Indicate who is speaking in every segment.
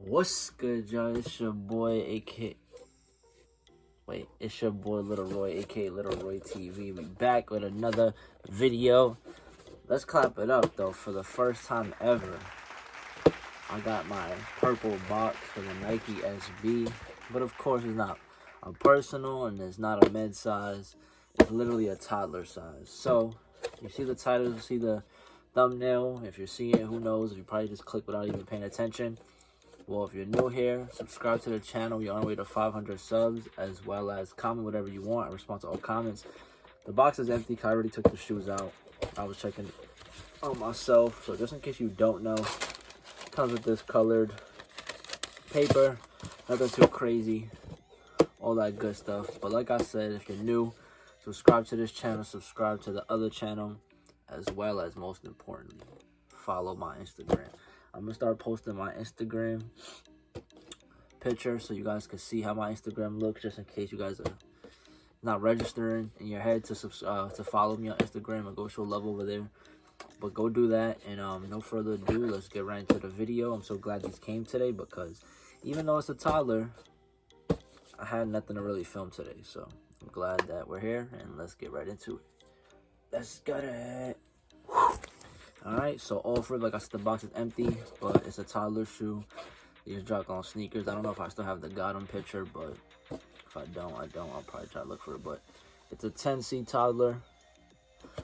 Speaker 1: What's good, y'all? It's your boy, it's your boy Little Roy, aka Little Roy TV. We back with another video. Let's clap it up though. For the first time ever, I got my purple box for the Nike SB, but of course it's not a personal and it's not a mid size. It's literally a toddler size. So you see the title, you see the thumbnail. If you're seeing it, who knows? You probably just click without even paying attention. Well, if you're new here, subscribe to the channel. We're on our way to 500 subs, as well as comment whatever you want. I respond to all comments. The box is empty because I already took the shoes out. I was checking on myself. So just in case you don't know, it comes with this colored paper. Nothing too crazy. All that good stuff. But like I said, if you're new, subscribe to this channel. Subscribe to the other channel. As well as, most importantly, follow my Instagram. I'm going to start posting my Instagram picture so you guys can see how my Instagram looks, just in case you guys are not registering in your head to follow me on Instagram and go show love over there. But go do that, and no further ado, let's get right into the video. I'm so glad these came today because even though it's a toddler, I had nothing to really film today. So I'm glad that we're here, and let's get right into it. Let's get it. Alright, so all three, like I said, the box is empty, but it's a toddler shoe. These dropped on sneakers. I don't know if I still have the got 'em picture, but if I don't, I'll probably try to look for it. But it's a 10C toddler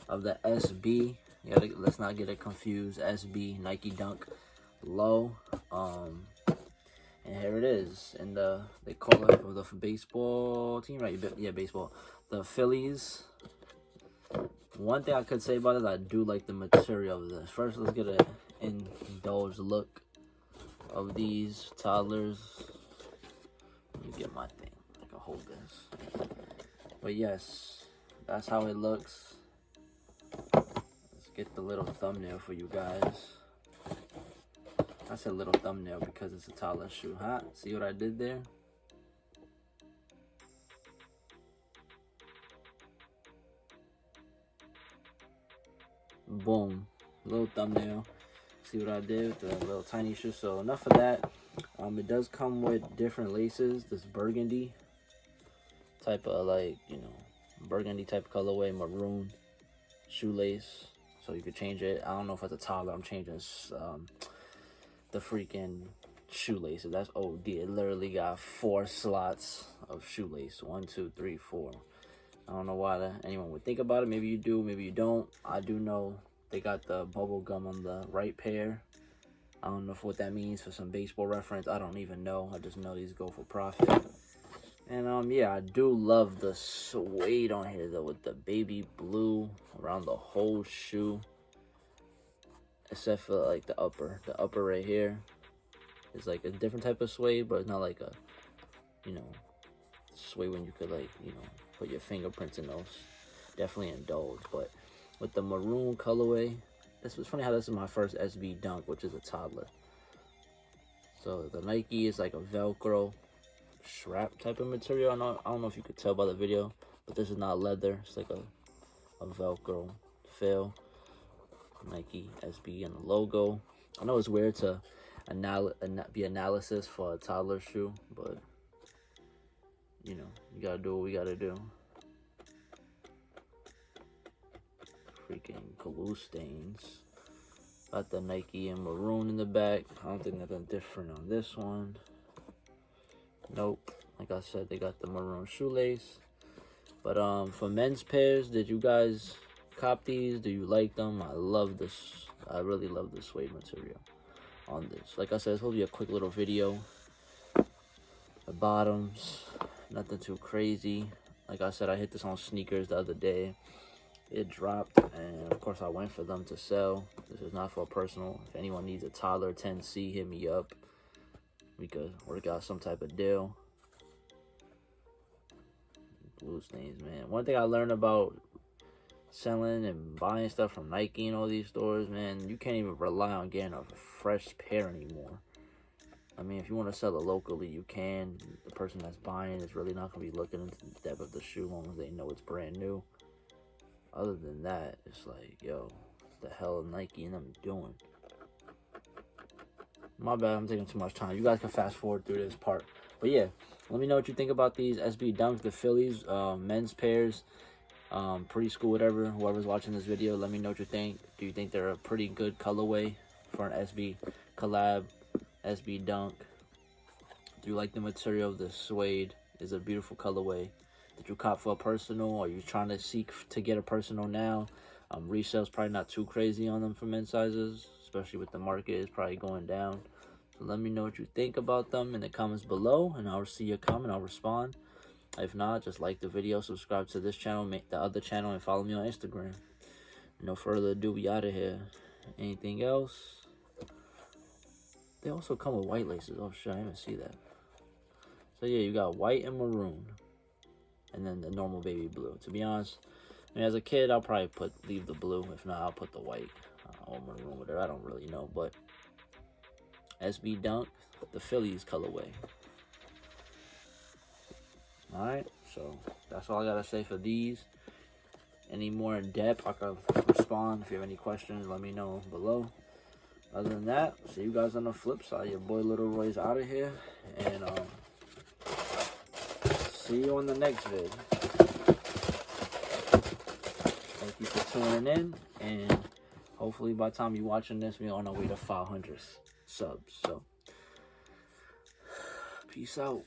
Speaker 1: of the SB. Let's not get it confused. SB Nike Dunk Low. And here it is. And they call it for the baseball team, right? Yeah, baseball. The Phillies. One thing I could say about it is I do like the material of this. First, let's get an indulged look of these toddlers. Let me get my thing. I can hold this. But yes, that's how it looks. Let's get the little thumbnail for you guys. I said little thumbnail because it's a toddler shoe. Huh? See what I did there? Boom, little thumbnail. See what I did with the little tiny shoe. So enough of that. It does come with different laces. This burgundy type of, like, you know, burgundy type colorway, maroon shoelace. So you could change it. I don't know if it's a toddler. I'm changing the freaking shoelaces. That's OD. It literally got 4 slots of shoelace. 1, 2, 3, 4. I don't know why anyone would think about it. Maybe you do, maybe you don't. I do know they got the bubble gum on the right pair. I don't know what that means for some baseball reference. I don't even know. I just know these go for profit. And yeah, I do love the suede on here though, with the baby blue around the whole shoe. Except for like the upper. The upper right here is like a different type of suede, but it's not like a, you know, suede when you could, like, you know, put your fingerprints in those. Definitely indulge. But with the maroon colorway, this was funny how this is my first SB Dunk, which is a toddler. So the Nike is like a Velcro strap type of material. I don't know if you could tell by the video, but this is not leather. It's like a Velcro feel. Nike SB and the logo. I know it's weird to be analysis for a toddler shoe, but you know, you gotta do what we gotta do. Freaking glue stains. Got the Nike in maroon in the back. I don't think nothing different on this one. Nope. Like I said, they got the maroon shoelace. But for men's pairs, did you guys cop these? Do you like them? I love this. I really love the suede material on this. Like I said, it's supposed to be a quick little video. The bottoms, nothing too crazy. Like I said, I hit this on sneakers the other day. It dropped, and of course I went for them to sell. This is not for personal. If anyone needs a toddler 10C, hit me up. We could work out some type of deal. Blue stains, man. One thing I learned about selling and buying stuff from Nike and all these stores, man, you can't even rely on getting a fresh pair anymore. I mean, if you want to sell it locally, you can. The person that's buying is really not going to be looking into the depth of the shoe as long as they know it's brand new. Other than that, it's like, yo, what the hell are Nike and them doing? My bad, I'm taking too much time. You guys can fast forward through this part. But yeah, let me know what you think about these SB Dunks, the Phillies, men's pairs, preschool, whatever. Whoever's watching this video, let me know what you think. Do you think they're a pretty good colorway for an SB collab, SB Dunk? Do you like the material? The suede is a beautiful colorway. Did you cop for a personal? Are you trying to seek to get a personal now? Resale's probably not too crazy on them for men's sizes, especially with the market is probably going down. So let me know what you think about them in the comments below, and I'll see your comment. I'll respond. If not, just like the video, subscribe to this channel, make the other channel, and follow me on Instagram. No further ado, we out of here. Anything else? They also come with white laces. Oh shit, I didn't even see that. So yeah, you got white and maroon, and then the normal baby blue. To be honest, I mean, as a kid, I'll probably leave the blue. If not, I'll put the white or maroon, whatever. I don't really know, but SB Dunk, the Phillies colorway. All right, so that's all I gotta say for these. Any more in depth, I can respond. If you have any questions, let me know below. Other than that, see you guys on the flip side. Your boy Little Roy's out of here, and see you on the next vid. Thank you for tuning in, and hopefully by the time you're watching this, we're on our way to 500 subs. So, peace out.